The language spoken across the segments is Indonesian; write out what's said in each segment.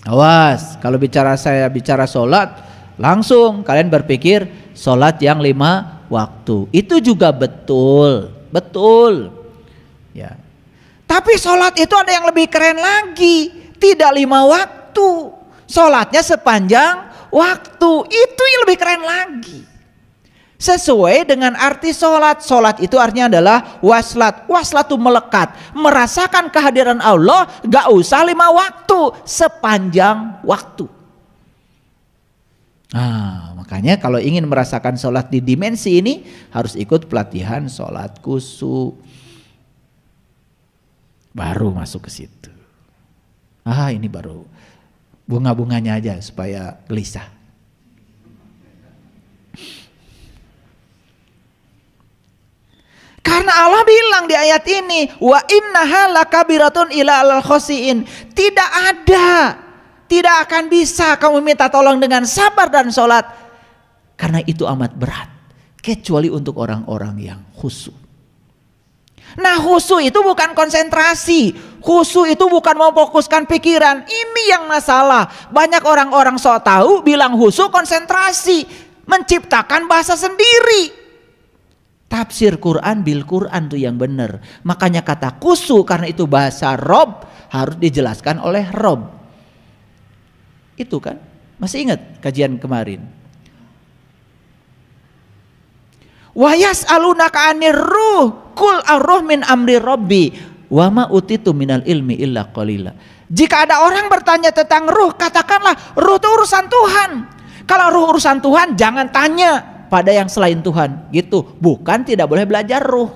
Awas, kalau saya bicara sholat, langsung kalian berpikir sholat yang 5 waktu. Itu juga betul, betul. Ya. Tapi sholat itu ada yang lebih keren lagi, tidak 5 waktu. Sholatnya sepanjang waktu, itu yang lebih keren lagi. Sesuai dengan arti sholat. Sholat itu artinya adalah waslat. Waslat itu melekat, merasakan kehadiran Allah. Gak usah 5 waktu, sepanjang waktu. Nah, makanya kalau ingin merasakan sholat di dimensi ini, harus ikut pelatihan sholat khusyuk. Baru masuk ke situ. Ini baru bunga-bunganya aja supaya gelisah. Karena Allah bilang di ayat ini, wa innaha lakabiratun ila alal khosiin. Tidak ada, tidak akan bisa kamu minta tolong dengan sabar dan sholat, karena itu amat berat, kecuali untuk orang-orang yang khusyuk. Nah, khusyuk itu bukan konsentrasi, khusyuk itu bukan memfokuskan pikiran. Ini yang masalah. Banyak orang-orang sok tahu bilang khusyuk konsentrasi, menciptakan bahasa sendiri. Tafsir Quran bil Quran tuh yang benar. Makanya kata khusyuk karena itu bahasa Rob, harus dijelaskan oleh Rob. Itu kan, masih ingat kajian kemarin? Wa yas'alunaka 'anir ruh qul ar-ruh min amri rabbi wa ma utitu minal ilmi illa qalila. Jika ada orang bertanya tentang ruh, katakanlah ruh itu urusan Tuhan. Kalau ruh urusan Tuhan, jangan tanya pada yang selain Tuhan, gitu. Bukan tidak boleh belajar ruh.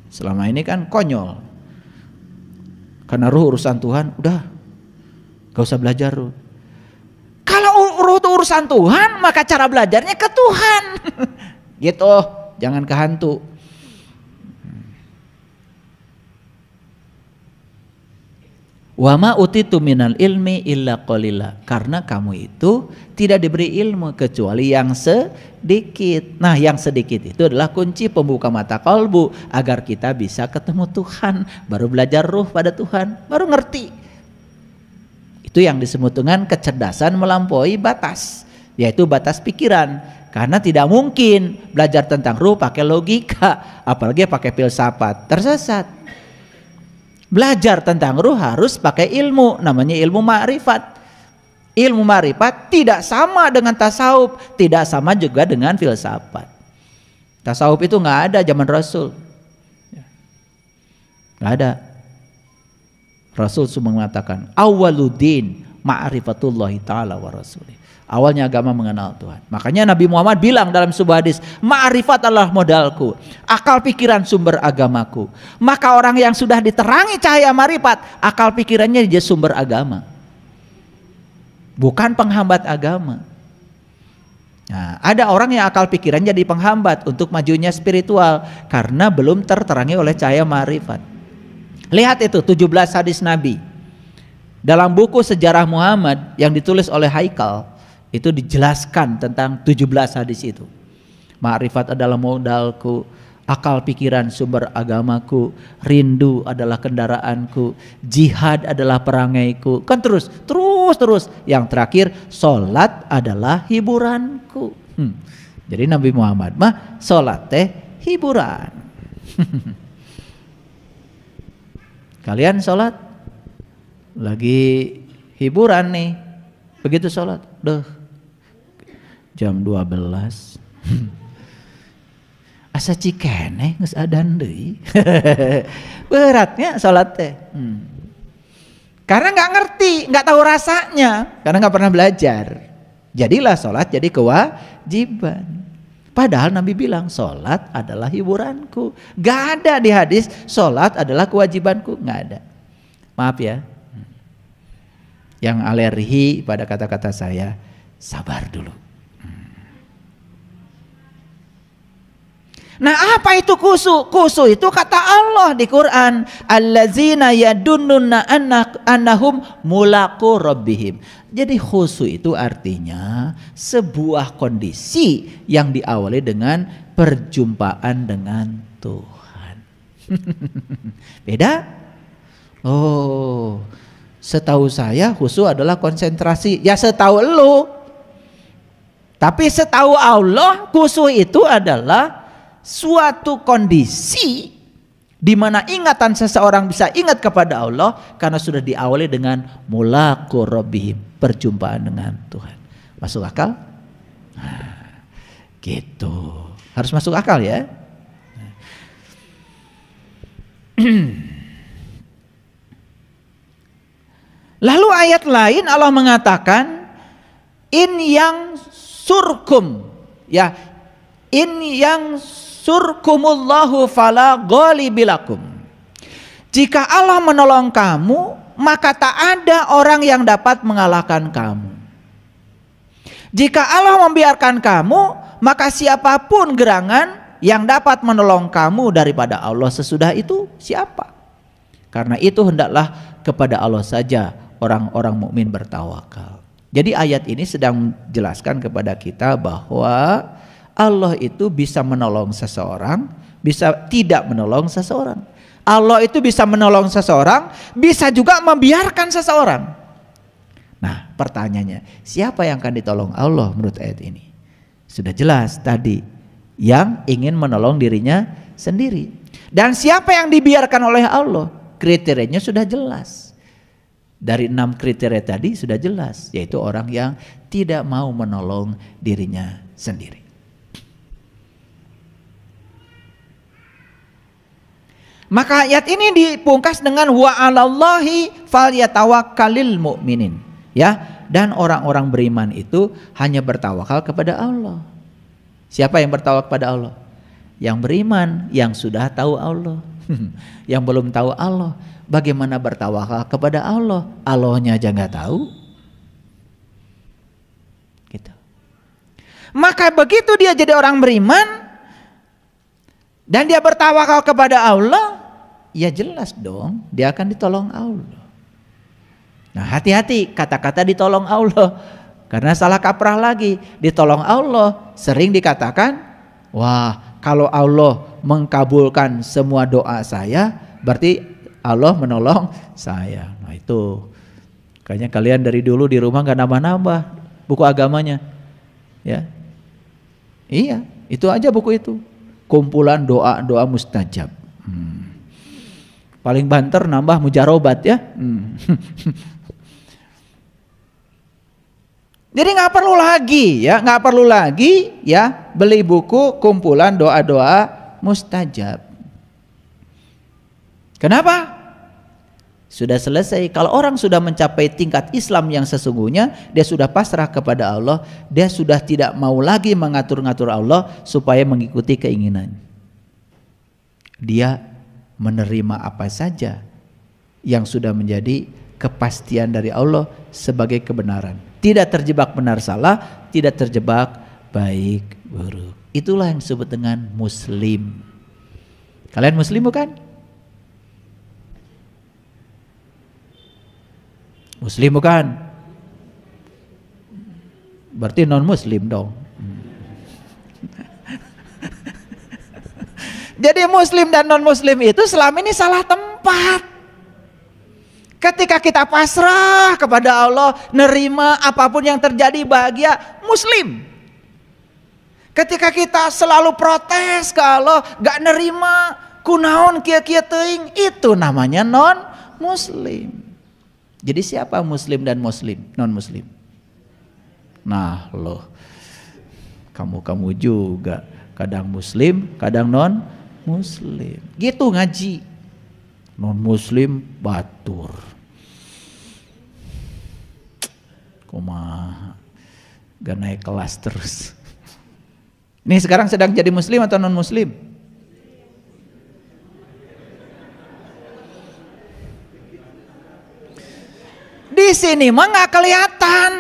Selama ini kan konyol. Karena ruh urusan Tuhan, udah gak usah belajar ruh. Kalau ruh itu urusan Tuhan, maka cara belajarnya ke Tuhan. Gitu, jangan ke hantu. Wa ma utitu minal ilmi illa qalila. Karena kamu itu tidak diberi ilmu kecuali yang sedikit. Nah, yang sedikit itu adalah kunci pembuka mata kalbu agar kita bisa ketemu Tuhan. Baru belajar ruh pada Tuhan, baru ngerti. Itu yang disebut dengan kecerdasan melampaui batas, yaitu batas pikiran. Karena tidak mungkin belajar tentang ruh pakai logika, apalagi pakai filsafat, tersesat. Belajar tentang ruh harus pakai ilmu, namanya ilmu ma'rifat. Ilmu ma'rifat tidak sama dengan tasawuf, tidak sama juga dengan filsafat. Tasawuf itu nggak ada zaman Rasul, nggak ada. Rasul cuma mengatakan awwaluddin ma'rifatullahi ta'ala wa rasulih. Awalnya agama mengenal Tuhan. Makanya Nabi Muhammad bilang dalam sebuah hadis, ma'rifat adalah modalku, akal pikiran sumber agamaku. Maka orang yang sudah diterangi cahaya ma'rifat, akal pikirannya dia sumber agama, bukan penghambat agama. Nah, ada orang yang akal pikirannya jadi penghambat untuk majunya spiritual karena belum terterangi oleh cahaya ma'rifat. Lihat itu 17 hadis Nabi. Dalam buku Sejarah Muhammad yang ditulis oleh Haikal, itu dijelaskan tentang 17 hadis itu. Ma'rifat adalah modalku, akal pikiran sumber agamaku, rindu adalah kendaraanku, jihad adalah perangaiku. Kan terus. Yang terakhir, sholat adalah hiburanku. Jadi Nabi Muhammad mah sholat teh hiburan. Kalian sholat lagi hiburan nih, begitu sholat, jam 12 asa cikeneh geus adan deui. Beratnya sholat teh. Karena nggak ngerti, nggak tahu rasanya, karena nggak pernah belajar. Jadilah sholat jadi kewajiban. Padahal Nabi bilang sholat adalah hiburanku. Gak ada di hadis sholat adalah kewajibanku, nggak ada. Maaf ya, yang alergi pada kata-kata saya, sabar dulu. Nah, apa itu khusyuk? Khusyuk itu kata Allah di Quran, allazina yadunnuna annahum mulaqu rabbihim. Jadi khusyuk itu artinya sebuah kondisi yang diawali dengan perjumpaan dengan Tuhan. Beda? Oh, Setahu saya khusyuk adalah konsentrasi. Ya setahu lu. Tapi setahu Allah khusyuk itu adalah suatu kondisi di mana ingatan seseorang bisa ingat kepada Allah karena sudah diawali dengan mulaqu rabbihim, perjumpaan dengan Tuhan. Masuk akal? Nah, gitu. Harus masuk akal ya. Lalu ayat lain Allah mengatakan in yang surkum, ya, in yang surkumullahu fala ghalibilakum. Jika Allah menolong kamu, maka tak ada orang yang dapat mengalahkan kamu. Jika Allah membiarkan kamu, maka siapapun gerangan yang dapat menolong kamu daripada Allah sesudah itu siapa? Karena itu hendaklah kepada Allah saja orang-orang mukmin bertawakal. Jadi ayat ini sedang menjelaskan kepada kita bahwa Allah itu bisa menolong seseorang, bisa tidak menolong seseorang. Allah itu bisa menolong seseorang, bisa juga membiarkan seseorang. Nah, pertanyaannya, siapa yang akan ditolong Allah menurut ayat ini? Sudah jelas tadi, yang ingin menolong dirinya sendiri. Dan siapa yang dibiarkan oleh Allah? Kriterianya sudah jelas. Dari 6 kriteria tadi sudah jelas, yaitu orang yang tidak mau menolong dirinya sendiri. Maka ayat ini dipungkas dengan wa 'alallahi falyatawakkalul mu'minin, ya, dan orang-orang beriman itu hanya bertawakal kepada Allah. Siapa yang bertawakal kepada Allah? Yang beriman, yang sudah tahu Allah. Yang belum tahu Allah, bagaimana bertawakal kepada Allah? Allahnya aja nggak tahu. Gitu. Maka begitu dia jadi orang beriman dan dia bertawakal kepada Allah, ya jelas dong dia akan ditolong Allah. Nah, hati-hati kata-kata ditolong Allah, karena salah kaprah lagi. Ditolong Allah sering dikatakan, wah, kalau Allah mengkabulkan semua doa saya, berarti Allah menolong saya. Nah itu, kayaknya kalian dari dulu di rumah gak nambah-nambah buku agamanya, ya. Iya, itu aja buku itu, kumpulan doa-doa mustajab. Paling banter nambah mujarobat ya. Jadi nggak perlu lagi ya beli buku kumpulan doa-doa mustajab. Kenapa? Sudah selesai. Kalau orang sudah mencapai tingkat Islam yang sesungguhnya, dia sudah pasrah kepada Allah, dia sudah tidak mau lagi mengatur-ngatur Allah supaya mengikuti keinginan. Dia menerima apa saja yang sudah menjadi kepastian dari Allah sebagai kebenaran. Tidak terjebak benar salah, tidak terjebak baik buruk. Itulah yang disebut dengan muslim. Kalian muslim bukan? Muslim bukan? Berarti non muslim dong. Jadi muslim dan non muslim itu selama ini salah tempat. Ketika kita pasrah kepada Allah, nerima apapun yang terjadi, bahagia, muslim. Ketika kita selalu protes ke Allah, gak nerima, kunaon kia-kia teuing, itu namanya non muslim. Jadi siapa muslim dan muslim, non muslim? Nah loh, kamu juga kadang muslim, kadang non muslim. Gitu ngaji. Non muslim batur. Kumaha, gak naik kelas terus. Ini sekarang sedang jadi muslim atau non muslim? Di sini mah nggak kelihatan.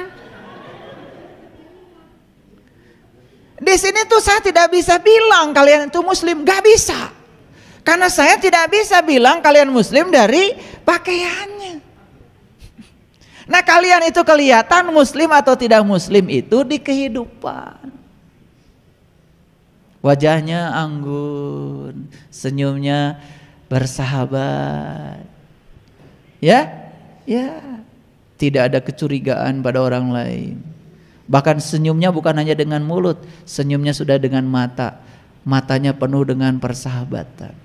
Di sini tuh saya tidak bisa bilang kalian itu muslim, nggak bisa. Karena saya tidak bisa bilang kalian muslim dari pakaiannya. Nah, kalian itu kelihatan muslim atau tidak muslim itu di kehidupan. Wajahnya anggun, senyumnya bersahabat. Ya? Ya. tidak ada kecurigaan pada orang lain. Bahkan senyumnya bukan hanya dengan mulut, senyumnya sudah dengan mata. Matanya penuh dengan persahabatan.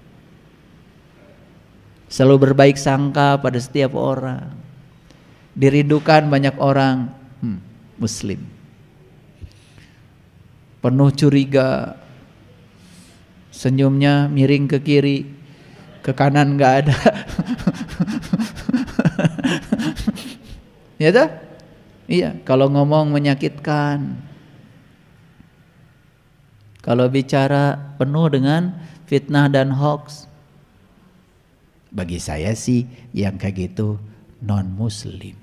Selalu berbaik sangka pada setiap orang. Dirindukan banyak orang Muslim. Penuh curiga. Senyumnya miring ke kiri, ke kanan nggak ada. Ya toh? Iya, kalau ngomong menyakitkan. Kalau bicara penuh dengan fitnah dan hoax. Bagi saya sih yang kayak gitu non muslim.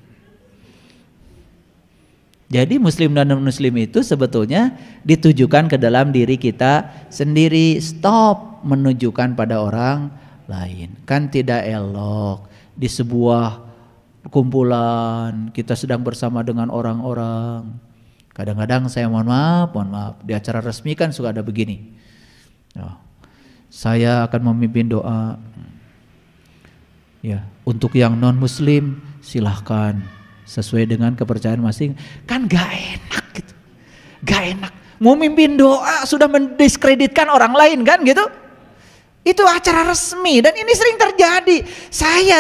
Jadi muslim dan non muslim itu sebetulnya ditujukan ke dalam diri kita sendiri. Stop menunjukkan pada orang lain. Kan tidak elok di sebuah kumpulan kita sedang bersama dengan orang-orang. Kadang-kadang saya mohon maaf di acara resmi kan suka ada begini. Saya akan memimpin doa. Ya, untuk yang non muslim silahkan sesuai dengan kepercayaan masing. Kan gak enak gitu. Gak enak. Mau mimpin doa sudah mendiskreditkan orang lain kan gitu. Itu acara resmi dan ini sering terjadi. Saya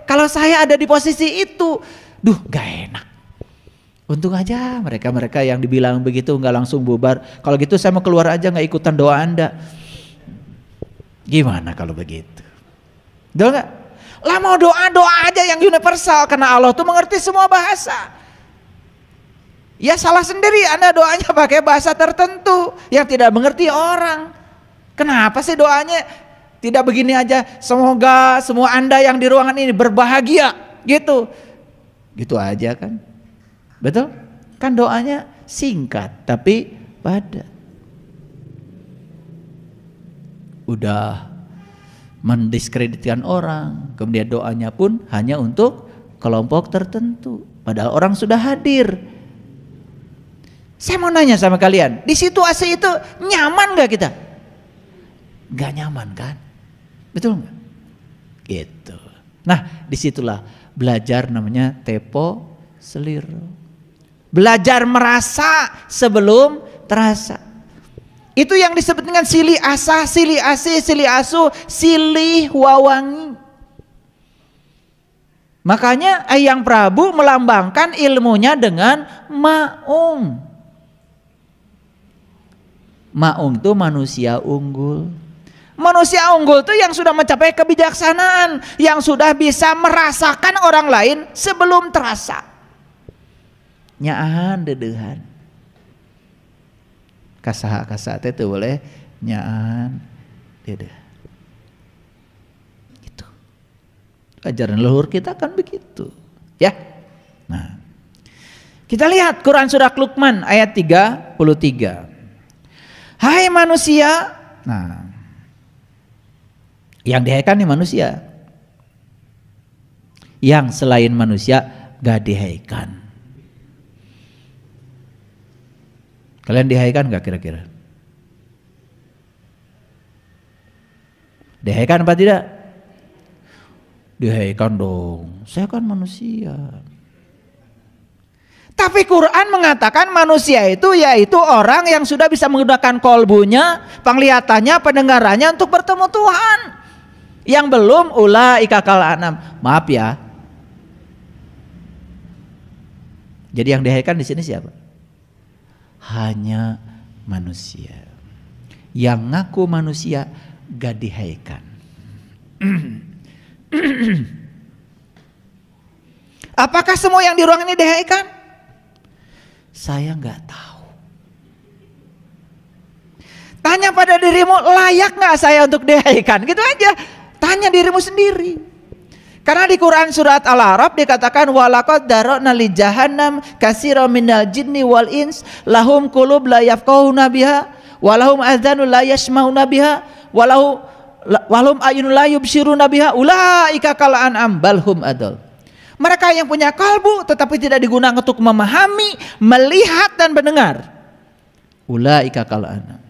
kalau saya ada di posisi itu, gak enak. Untung aja mereka yang dibilang begitu nggak langsung bubar. Kalau gitu saya mau keluar aja nggak ikutan doa Anda. Gimana kalau begitu? Doa nggak? Lah mau doa aja yang universal karena Allah tuh mengerti semua bahasa. Ya salah sendiri Anda doanya pakai bahasa tertentu yang tidak mengerti orang. Kenapa sih doanya tidak begini aja? Semoga semua Anda yang di ruangan ini berbahagia gitu. Gitu aja kan. Betul? Kan doanya singkat tapi padat. Udah mendiskreditkan orang, kemudian doanya pun hanya untuk kelompok tertentu. Padahal orang sudah hadir. Saya mau nanya sama kalian, di situasi itu nyaman gak kita? Gak nyaman kan? Betul gak? Gitu. Nah disitulah belajar namanya tepo seliro. Belajar merasa sebelum terasa. Itu yang disebut dengan silih asah, silih asih, silih asuh, silih wawangi. Makanya Hyang Prabu melambangkan ilmunya dengan maung. Maung itu manusia unggul. Manusia unggul itu yang sudah mencapai kebijaksanaan, yang sudah bisa merasakan orang lain sebelum terasa. Nyaan dedehan. Kasaha itu boleh nyaan dede. Gitu. Ajaran leluhur kita kan begitu, ya. Nah, kita lihat Quran surah Luqman ayat 33. Hai manusia, nah, yang dihaikan nih manusia. Yang selain manusia gak dihaikan. Kalian dihaikan gak kira-kira? Dihaikan apa tidak? Dihaikan dong. Saya kan manusia. Tapi Quran mengatakan manusia itu yaitu orang yang sudah bisa menggunakan kolbunya, penglihatannya, pendengarannya untuk bertemu Tuhan. Yang belum ulaika kal anam. Maaf ya. Jadi yang dihaikan di sini siapa? Hanya manusia. Yang ngaku manusia gak dihaikan. Apakah semua yang di ruangan ini dihaikan? Saya gak tahu. Tanya pada dirimu, layak gak saya untuk dihaikan? Gitu aja. Tanya dirimu sendiri. Karena di Quran surat Al-A'raf dikatakan walaqad darana li jahannam katsiran minal jinni wal ins lahum qulub la yafqahuna biha wa lahum adzanun la yasma'una biha wa lahum ayunun la yubsiruna biha ulaika kal an'am bal hum adall. Mereka yang punya kalbu tetapi tidak digunakan untuk memahami, melihat dan mendengar. Ulaika kal an'am.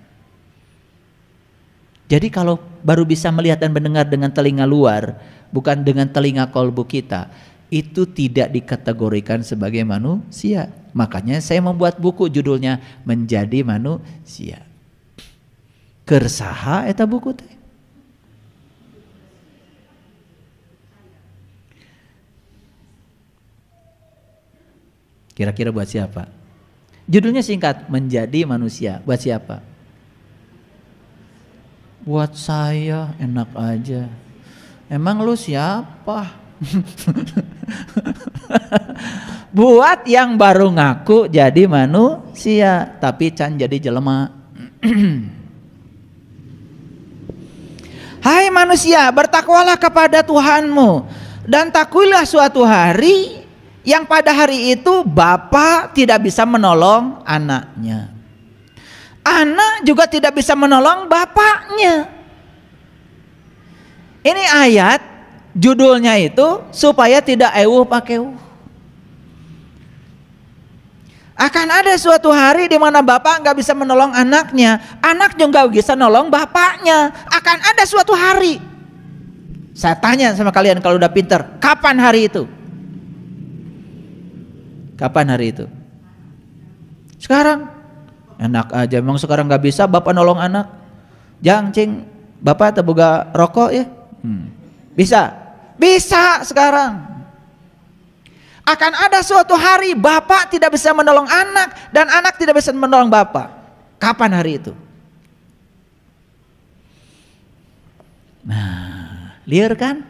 Jadi kalau baru bisa melihat dan mendengar dengan telinga luar, bukan dengan telinga kolbu kita, itu tidak dikategorikan sebagai manusia. Makanya saya membuat buku judulnya Menjadi Manusia. Kersaha eta buku teh. Kira-kira buat siapa? Judulnya singkat, Menjadi Manusia. Buat siapa? Buat saya, enak aja. Emang lu siapa? Buat yang baru ngaku jadi manusia, tapi can jadi jelema. Hai manusia, bertakwalah kepada Tuhanmu, dan takuilah suatu hari yang pada hari itu bapak tidak bisa menolong anaknya. Anak juga tidak bisa menolong bapaknya. Ini ayat judulnya itu supaya tidak ewuh pakeuh. Akan ada suatu hari di mana bapak nggak bisa menolong anaknya, anak juga nggak bisa nolong bapaknya. Akan ada suatu hari. Saya tanya sama kalian kalau udah pinter, kapan hari itu? Kapan hari itu? Sekarang. Enak aja, memang sekarang nggak bisa bapak nolong anak. Jang cing, bapak terbuka rokok ya? Bisa, bisa sekarang. Akan ada suatu hari bapak tidak bisa menolong anak dan anak tidak bisa menolong bapak. Kapan hari itu? Nah, liar kan?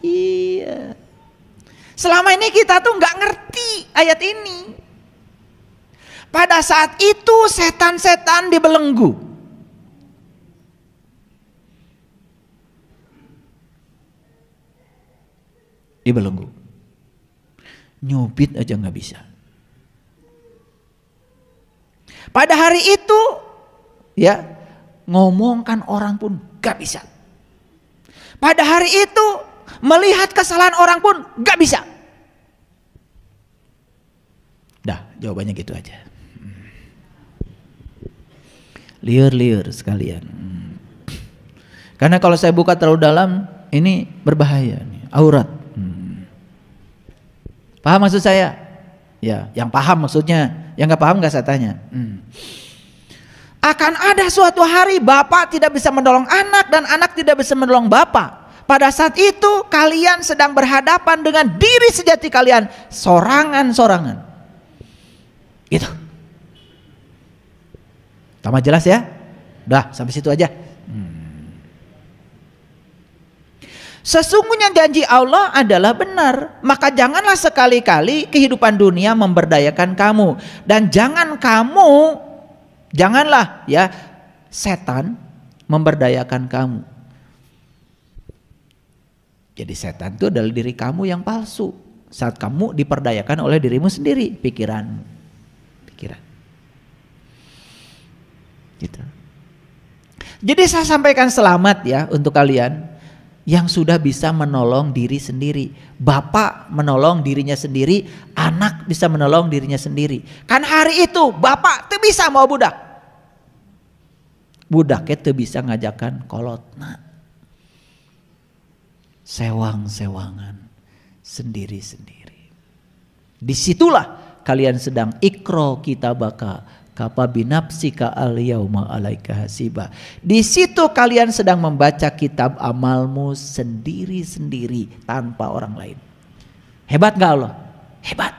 Iya. Selama ini kita tuh nggak ngerti ayat ini. Pada saat itu setan-setan dibelenggu. Dibelenggu. Nyubit aja nggak bisa. Pada hari itu ya ngomongkan orang pun nggak bisa. Pada hari itu melihat kesalahan orang pun nggak bisa. Dah, jawabannya gitu aja. Liar-liar sekalian. Karena kalau saya buka terlalu dalam, ini berbahaya nih, aurat. Paham maksud saya? Ya, yang paham maksudnya, yang nggak paham nggak saya tanya. Akan ada suatu hari bapak tidak bisa menolong anak dan anak tidak bisa menolong bapak. Pada saat itu kalian sedang berhadapan dengan diri sejati kalian, sorangan-sorangan. Gitu. Tambah jelas ya? Udah sampai situ aja. Sesungguhnya janji Allah adalah benar, maka janganlah sekali-kali kehidupan dunia memberdayakan kamu, dan janganlah ya setan memberdayakan kamu. Jadi setan itu adalah diri kamu yang palsu saat kamu diperdayakan oleh dirimu sendiri, pikiran. Gitu. Jadi saya sampaikan selamat ya untuk kalian yang sudah bisa menolong diri sendiri. Bapak menolong dirinya sendiri, anak bisa menolong dirinya sendiri. Kan hari itu bapak tuh bisa mau budak. Budaknya tuh bisa ngajakan kolotna. Sewang-sewangan sendiri-sendiri. Disitulah kalian sedang ikro kitabaka kafa binafsika al-yauma alaika hasiba. Di situ kalian sedang membaca kitab amalmu sendiri-sendiri tanpa orang lain. Hebat gak Allah? Hebat.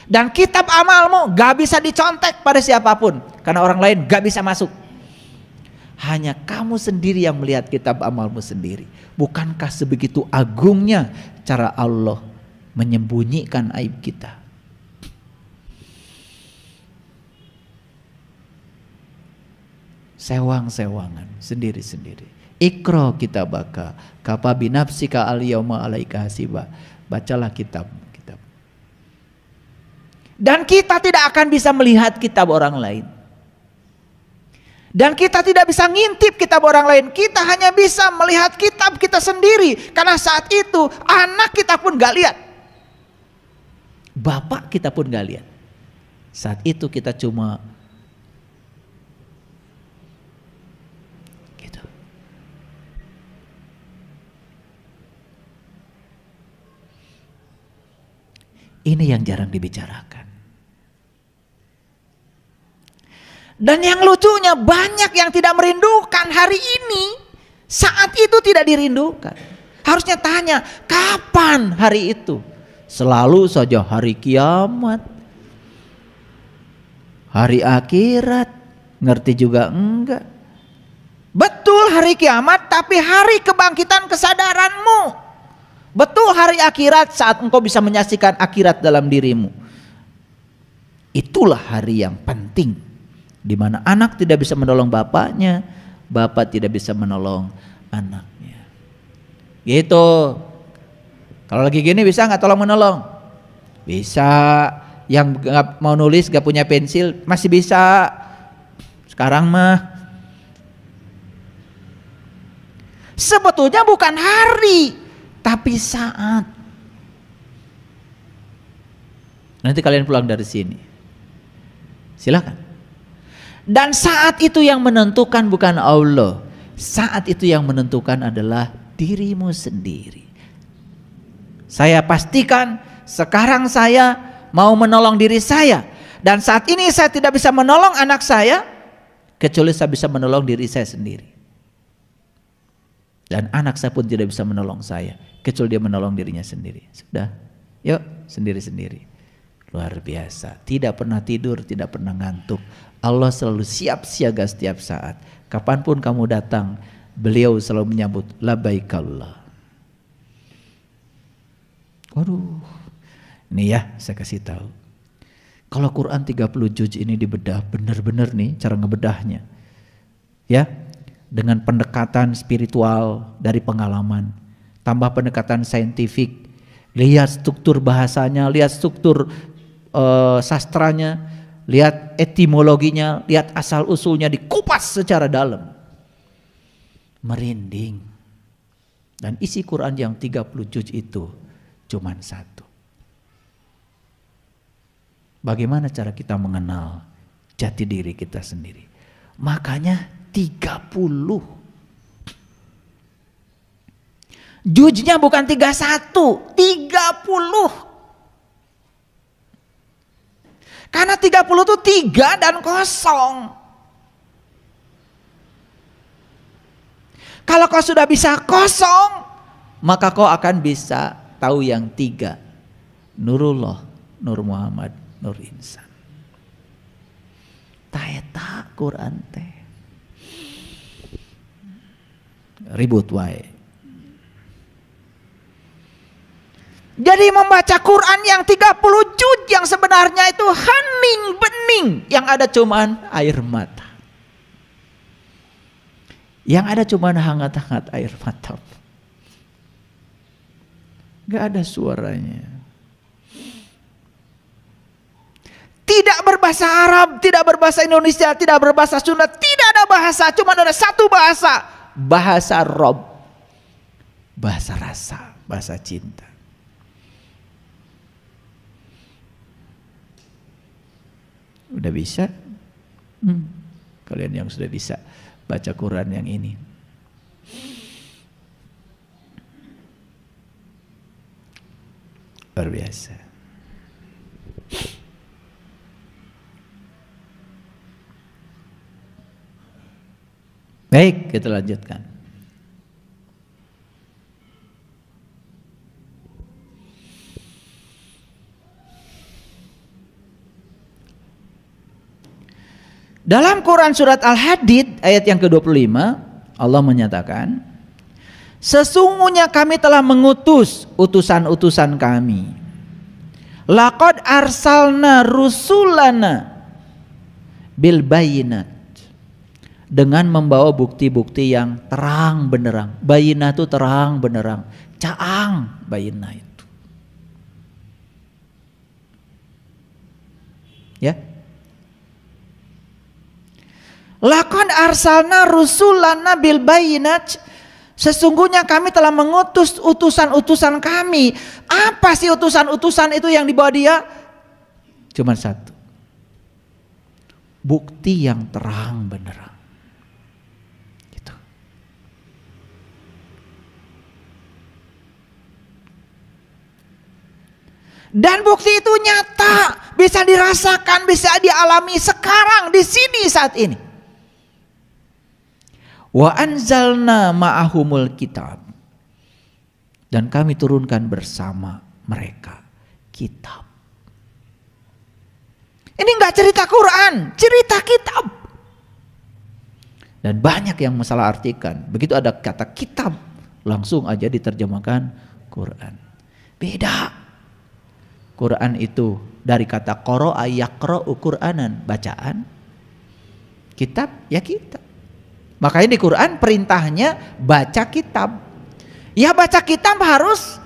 Dan kitab amalmu gak bisa dicontek pada siapapun karena orang lain gak bisa masuk. Hanya kamu sendiri yang melihat kitab amalmu sendiri. Bukankah sebegitu agungnya cara Allah menyembunyikan aib kita? Sewang-sewangan sendiri-sendiri. Ikro kitabaka kafa binafsika al-yauma alaika hasiba. Bacalah kitab. Dan kita tidak akan bisa melihat kitab orang lain. Dan kita tidak bisa ngintip kitab orang lain. Kita hanya bisa melihat kitab kita sendiri. Karena saat itu anak kita pun gak lihat. Bapak kita pun gak lihat. Saat itu kita cuma Ini yang jarang dibicarakan. Dan yang lucunya banyak yang tidak merindukan hari ini. Saat itu tidak dirindukan. Harusnya tanya, kapan hari itu? Selalu saja hari kiamat, hari akhirat. Ngerti juga enggak? Betul hari kiamat, tapi hari kebangkitan kesadaranmu. Betul hari akhirat saat engkau bisa menyaksikan akhirat dalam dirimu. Itulah hari yang penting, di mana anak tidak bisa menolong bapaknya, bapak tidak bisa menolong anaknya. Gitu. Kalau lagi gini bisa nggak tolong menolong? Bisa. Yang nggak mau nulis, nggak punya pensil masih bisa. Sekarang mah sebetulnya bukan hari, tapi saat. Nanti kalian pulang dari sini, silakan. Dan saat itu yang menentukan bukan Allah. Saat itu yang menentukan adalah dirimu sendiri. Saya pastikan sekarang saya mau menolong diri saya. Dan saat ini saya tidak bisa menolong anak saya kecuali saya bisa menolong diri saya sendiri. Dan anak saya pun tidak bisa menolong saya kecuali dia menolong dirinya sendiri. Sudah, yuk sendiri-sendiri. Luar biasa. Tidak pernah tidur, tidak pernah ngantuk. Allah selalu siap siaga setiap saat. Kapanpun kamu datang, beliau selalu menyambut labaikallah. Waduh, ini ya saya kasih tahu. Kalau Quran 30 juz ini dibedah benar-benar nih cara ngebedahnya. Ya, dengan pendekatan spiritual dari pengalaman, tambah pendekatan saintifik, lihat struktur bahasanya, lihat struktur sastranya, lihat etimologinya, lihat asal usulnya, dikupas secara dalam. Merinding. Dan isi Quran yang 30 juz itu cuman satu. Bagaimana cara kita mengenal jati diri kita sendiri? Makanya 30. Juznya bukan 31, 30. Karena 30 itu 3 dan kosong. Kalau kau sudah bisa kosong, maka kau akan bisa tahu yang 3. Nurullah, Nur Muhammad, Nur Insan. Taeta Quran teh. Ribut wae. Jadi membaca Quran yang 30 juz yang sebenarnya itu hening bening, yang ada cuman air mata. Yang ada cuman hangat-hangat air mata. Gak ada suaranya. Tidak berbahasa Arab, tidak berbahasa Indonesia, tidak berbahasa Sunda, tidak ada bahasa, cuma ada satu bahasa, bahasa Rob, bahasa rasa, bahasa cinta. Udah bisa? Kalian yang sudah bisa baca Quran yang ini. Luar biasa. Baik, kita lanjutkan. Dalam Quran surat Al-Hadid ayat yang ke-25, Allah menyatakan, sesungguhnya kami telah mengutus utusan-utusan kami. Laqad arsalna rusulana bil bayinat, dengan membawa bukti-bukti yang terang benderang. Bayinah itu terang benderang, caang bayinah itu. Ya. Laqad arsalna rusulana bil bayinat, sesungguhnya kami telah mengutus utusan-utusan kami. Apa sih utusan-utusan itu yang dibawa dia? Cuma satu. Bukti yang terang benderang. Gitu. Dan bukti itu nyata, bisa dirasakan, bisa dialami sekarang, di sini, saat ini. Wa anzalna ma'ahumul kitab. Dan kami turunkan bersama mereka kitab. Ini enggak cerita Quran, cerita kitab. Dan banyak yang masalah artikan. Begitu ada kata kitab, langsung aja diterjemahkan Quran. Beda. Quran itu dari kata qara'a yaqra'u Qur'anan, bacaan. Kitab ya kitab. Makanya di Quran perintahnya baca kitab. Ya baca kitab harus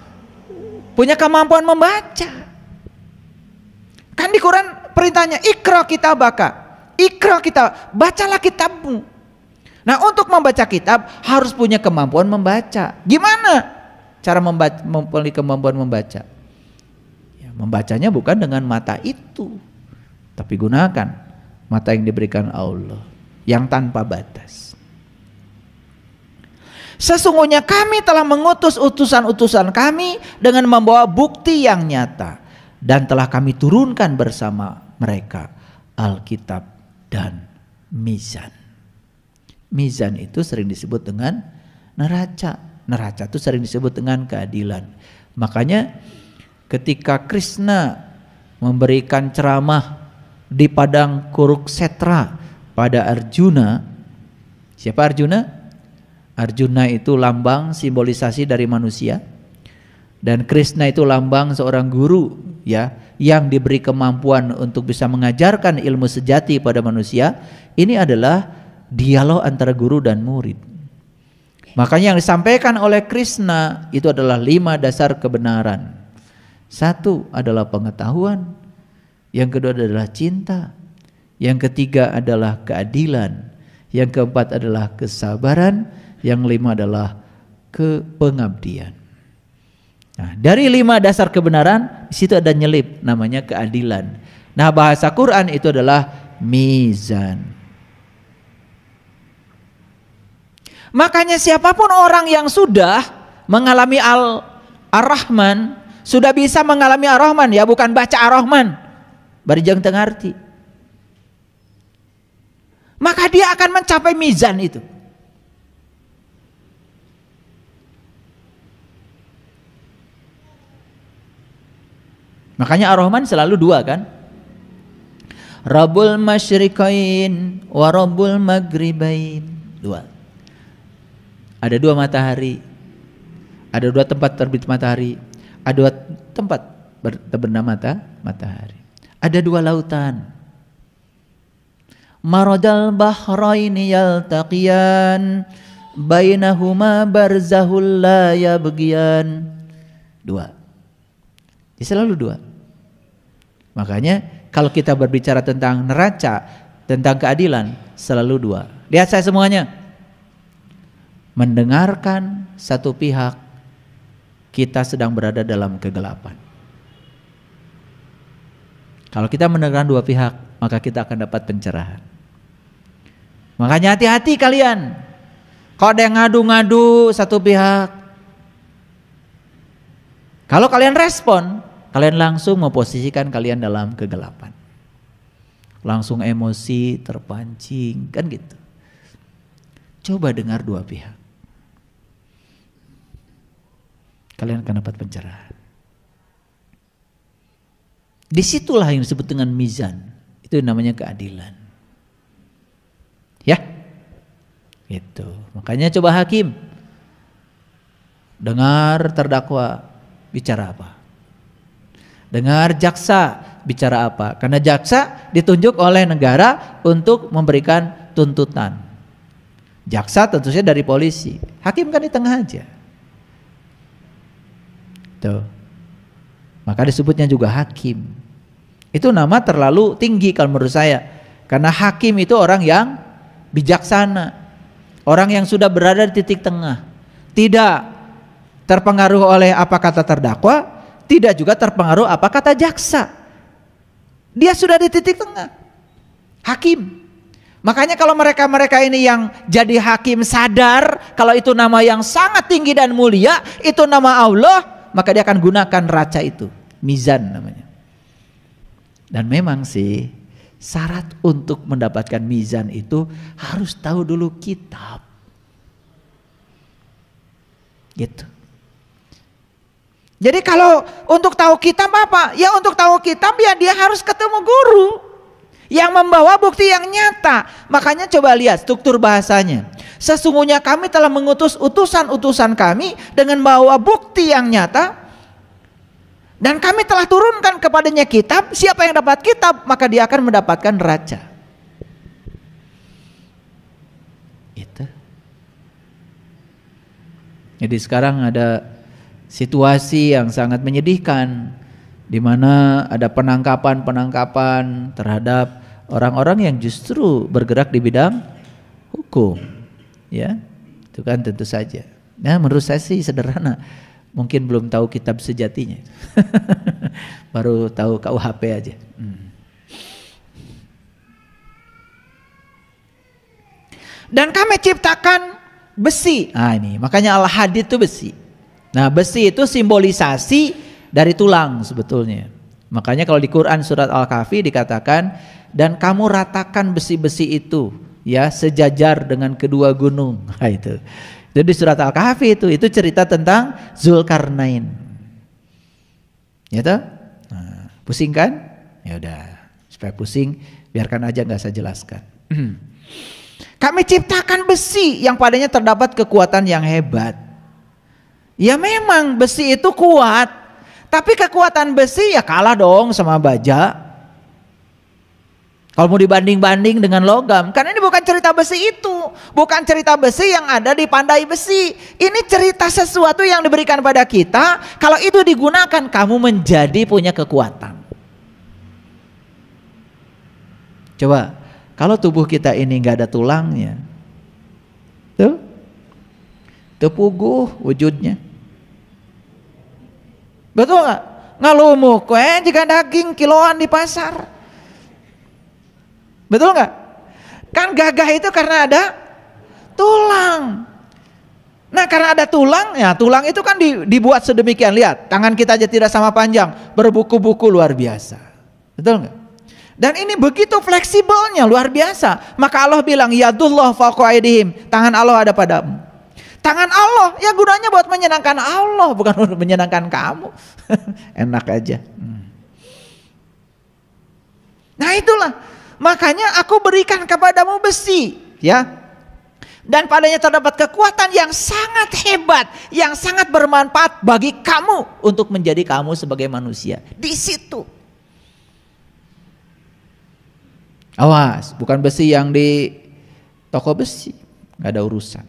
punya kemampuan membaca. Kan di Quran perintahnya ikra kitabaka. Ikra kitab, bacalah kitabmu. Nah, untuk membaca kitab harus punya kemampuan membaca. Gimana cara mempunyai kemampuan membaca? Membacanya bukan dengan mata itu, tapi gunakan mata yang diberikan Allah yang tanpa batas. Sesungguhnya kami telah mengutus utusan-utusan kami dengan membawa bukti yang nyata, dan telah kami turunkan bersama mereka Alkitab dan mizan. Mizan itu sering disebut dengan neraca. Neraca itu sering disebut dengan keadilan. Makanya ketika Krishna memberikan ceramah di padang Kuruksetra pada Arjuna, siapa Arjuna? Arjuna itu lambang simbolisasi dari manusia, dan Krishna itu lambang seorang guru ya, yang diberi kemampuan untuk bisa mengajarkan ilmu sejati pada manusia. Ini adalah dialog antara guru dan murid. Makanya yang disampaikan oleh Krishna itu adalah 5 dasar kebenaran. 1 adalah pengetahuan, yang kedua adalah cinta, yang ketiga adalah keadilan, yang keempat adalah kesabaran, yang 5 adalah kepengabdian. Nah, dari 5 dasar kebenaran di situ ada nyelip namanya keadilan. Nah, bahasa Quran itu adalah mizan. Makanya siapapun orang yang sudah mengalami Ar-Rahman, sudah bisa mengalami Ar-Rahman, ya bukan baca Ar-Rahman barijang tengah arti, maka dia akan mencapai mizan itu. Makanya Ar-Rahman selalu 2 kan, Rabbul Masyriqain wa Rabbul Maghribain, 2. Ada 2 matahari, ada 2 tempat terbit matahari, ada 2 tempat terbenam matahari, ada 2 lautan. Marajal bahraini yaltaqiyan bainahuma barzahul la yabghiyan, 2. Jadi selalu 2. Makanya kalau kita berbicara tentang neraca, tentang keadilan, selalu 2. Lihat saya semuanya. Mendengarkan satu pihak, kita sedang berada dalam kegelapan. Kalau kita mendengarkan 2 pihak, maka kita akan dapat pencerahan. Makanya hati-hati kalian. Kalau ada yang ngadu-ngadu satu pihak, kalau kalian respon, kalian langsung memposisikan kalian dalam kegelapan. Langsung emosi, terpancing, kan gitu. Coba dengar 2 pihak, kalian akan dapat pencerahan. Disitulah yang disebut dengan mizan. Itu namanya keadilan. Ya, itu. Makanya coba hakim, dengar terdakwa bicara apa, dengar jaksa bicara apa. Karena jaksa ditunjuk oleh negara untuk memberikan tuntutan. Jaksa tentu saja dari polisi, hakim kan di tengah aja. Tuh. Maka disebutnya juga hakim. Itu nama terlalu tinggi kalau menurut saya. Karena hakim itu orang yang bijaksana, orang yang sudah berada di titik tengah, tidak terpengaruh oleh apa kata terdakwa, tidak juga terpengaruh apa kata jaksa. Dia sudah di titik tengah, hakim. Makanya kalau mereka-mereka ini yang jadi hakim sadar kalau itu nama yang sangat tinggi dan mulia, itu nama Allah, maka dia akan gunakan neraca itu. mizan namanya. Dan memang sih syarat untuk mendapatkan mizan itu harus tahu dulu kitab. Gitu. Jadi kalau untuk tahu kitab apa? Ya untuk tahu kitab ya dia harus ketemu guru yang membawa bukti yang nyata. Makanya coba lihat struktur bahasanya. Sesungguhnya kami telah mengutus utusan-utusan kami dengan membawa bukti yang nyata. Dan kami telah turunkan kepadanya kitab. Siapa yang dapat kitab maka dia akan mendapatkan raja. Itu. Jadi sekarang ada situasi yang sangat menyedihkan, di mana ada penangkapan terhadap orang-orang yang justru bergerak di bidang hukum, ya, itu kan tentu saja. Nah, menurut saya sih sederhana, mungkin belum tahu kitab sejatinya, baru tahu KUHP aja. Dan kami ciptakan besi, nah ini makanya al-hadid itu besi. Nah besi itu simbolisasi dari tulang sebetulnya. Makanya kalau di Quran surat Al-Kahfi dikatakan dan kamu ratakan besi-besi itu ya sejajar dengan kedua gunung. Nah, itu di surat Al-Kahfi itu cerita tentang Zulkarnain. Ya toh? Nah, pusing kan? Ya udah, supaya pusing biarkan aja nggak saya jelaskan. Kami ciptakan besi yang padanya terdapat kekuatan yang hebat. Ya memang besi itu kuat, tapi kekuatan besi ya kalah dong sama baja. Kalau mau dibanding-banding dengan logam, karena ini bukan cerita besi itu, bukan cerita besi yang ada di pandai besi. Ini cerita sesuatu yang diberikan pada kita, kalau itu digunakan kamu menjadi punya kekuatan. Coba, kalau tubuh kita ini nggak ada tulangnya, tuh puguh wujudnya. Betul nggak? Ngalumuh kue jika daging kiloan di pasar. Betul nggak? Kan gagah itu karena ada tulang. Nah karena ada tulang, ya tulang itu kan dibuat sedemikian. Lihat, tangan kita aja tidak sama panjang, berbuku-buku luar biasa. Betul nggak? Dan ini begitu fleksibelnya, luar biasa. Maka Allah bilang, yadullah fawqa aydihim, tangan Allah ada padamu. Tangan Allah ya gunanya buat menyenangkan Allah, bukan untuk menyenangkan kamu. Enak aja. Nah itulah, makanya aku berikan kepadamu besi, ya. Dan padanya terdapat kekuatan yang sangat hebat, yang sangat bermanfaat bagi kamu untuk menjadi kamu sebagai manusia. Di situ. Awas, bukan besi yang di toko besi, nggak ada urusan.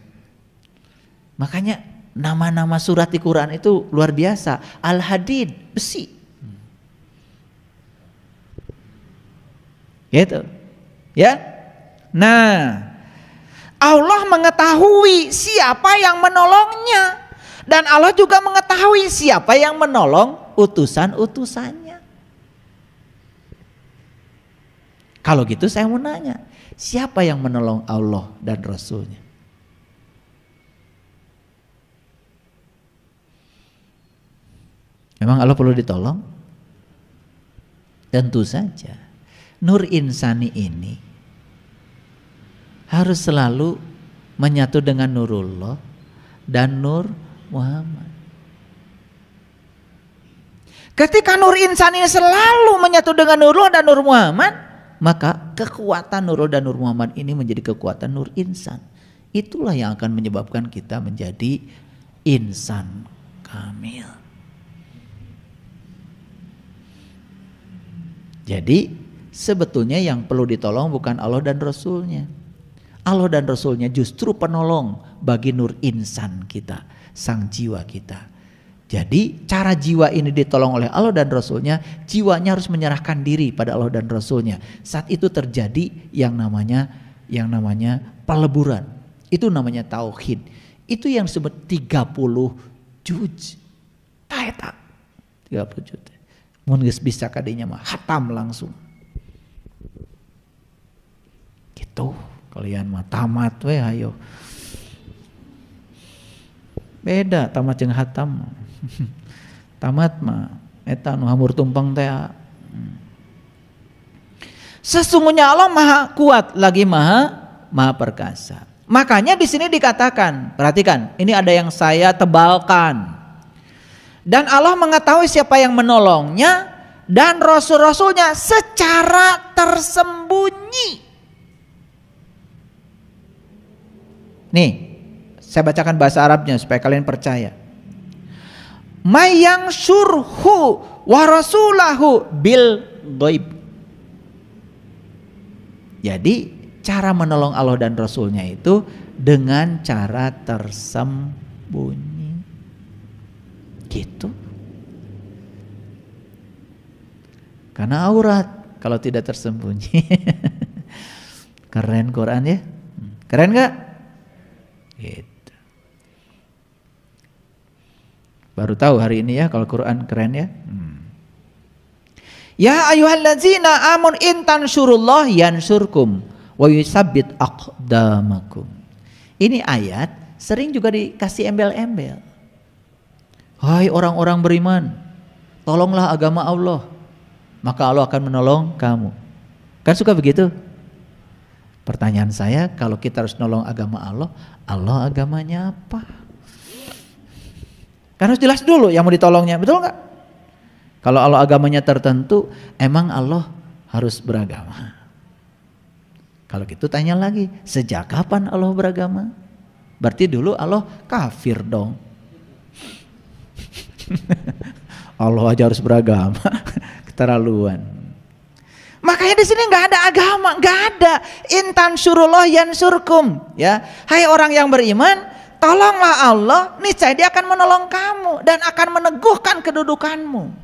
Makanya nama-nama surat di Quran itu luar biasa. Al-Hadid, besi. Gitu. Ya. Nah, Allah mengetahui siapa yang menolongnya. Dan Allah juga mengetahui siapa yang menolong utusan-utusannya. Kalau gitu saya mau nanya, siapa yang menolong Allah dan Rasulnya? Memang Allah perlu ditolong? Tentu saja. Nur insani ini harus selalu menyatu dengan Nurullah dan Nur Muhammad. Ketika Nur insani ini selalu menyatu dengan Nurullah dan Nur Muhammad, maka kekuatan Nurullah dan Nur Muhammad ini menjadi kekuatan Nur insan. Itulah yang akan menyebabkan kita menjadi insan kamil. Jadi sebetulnya yang perlu ditolong bukan Allah dan Rasulnya. Allah dan Rasulnya justru penolong bagi nur insan kita, sang jiwa kita. Jadi cara jiwa ini ditolong oleh Allah dan Rasulnya, jiwanya harus menyerahkan diri pada Allah dan Rasulnya. Saat itu terjadi yang namanya peleburan. Itu namanya tauhid. Itu yang disebut 30 juz. Taeta 30 juz. Mun geus bisa kadinya mah hatam langsung. Gitu. Kalian mah tamat we ayo. Beda tamat jeung hatam. Tamat mah Eta nu hamur tumpeng teh. Sesungguhnya Allah maha kuat lagi maha perkasa. Makanya di sini dikatakan, perhatikan, ini ada yang saya tebalkan. Dan Allah mengetahui siapa yang menolongnya dan rasul-rasulnya secara tersembunyi. Nih, saya bacakan bahasa Arabnya supaya kalian percaya. Mayang surhu wa rasulahu bil ghaib. Jadi cara menolong Allah dan Rasulnya itu dengan cara tersembunyi. Gitu. Karena aurat kalau tidak tersembunyi. Keren Quran ya? Keren gak? Gitu. Baru tahu hari ini ya kalau Quran keren ya. Ya ayyuhallazina amun intan surullah yansurkum wa yusabbit aqdamakum. Ini ayat sering juga dikasih embel-embel. Hai orang-orang beriman, tolonglah agama Allah, maka Allah akan menolong kamu. Kan suka begitu? Pertanyaan saya, kalau kita harus nolong agama Allah, Allah agamanya apa? Kan harus jelas dulu yang mau ditolongnya, betul nggak? Kalau Allah agamanya tertentu, emang Allah harus beragama? Kalau gitu tanya lagi, sejak kapan Allah beragama? Berarti dulu Allah kafir dong. Allah aja harus beragama, keterlaluan. Makanya di sini nggak ada agama, nggak ada. Intan surullah yansurkum, ya. Hai orang yang beriman, tolonglah Allah, niscaya Dia akan menolong kamu dan akan meneguhkan kedudukanmu.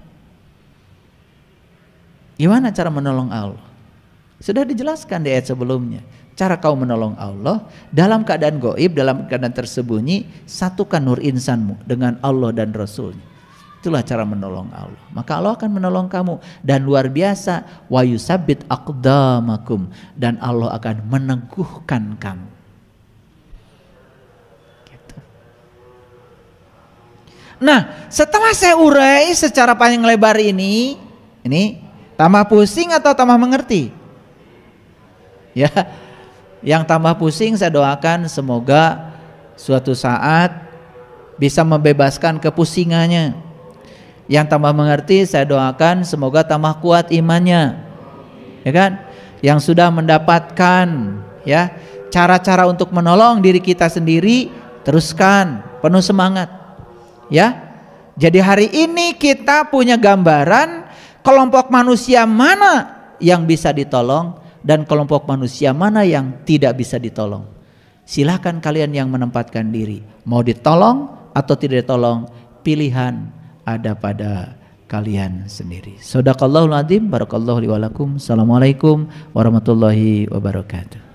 Gimana cara menolong Allah? Sudah dijelaskan di ayat sebelumnya. Cara kau menolong Allah dalam keadaan gaib, dalam keadaan tersembunyi, satukan nur insanmu dengan Allah dan Rasulnya. Itulah cara menolong Allah. Maka Allah akan menolong kamu dan luar biasa, wa yusabbit aqdamakum, dan Allah akan meneguhkan kamu. Gitu. Nah, setelah saya urai secara panjang lebar ini tambah pusing atau tambah mengerti? Ya, yang tambah pusing saya doakan semoga suatu saat bisa membebaskan kepusingannya. Yang tambah mengerti saya doakan semoga tambah kuat imannya. Ya kan? Yang sudah mendapatkan ya cara-cara untuk menolong diri kita sendiri, teruskan, penuh semangat. Ya. Jadi hari ini kita punya gambaran kelompok manusia mana yang bisa ditolong dan kelompok manusia mana yang tidak bisa ditolong. Silahkan kalian yang menempatkan diri, mau ditolong atau tidak ditolong, pilihan ada pada kalian sendiri. Shadaqallahul adzim, barakallahu li wa lakum. Assalamualaikum warahmatullahi wabarakatuh.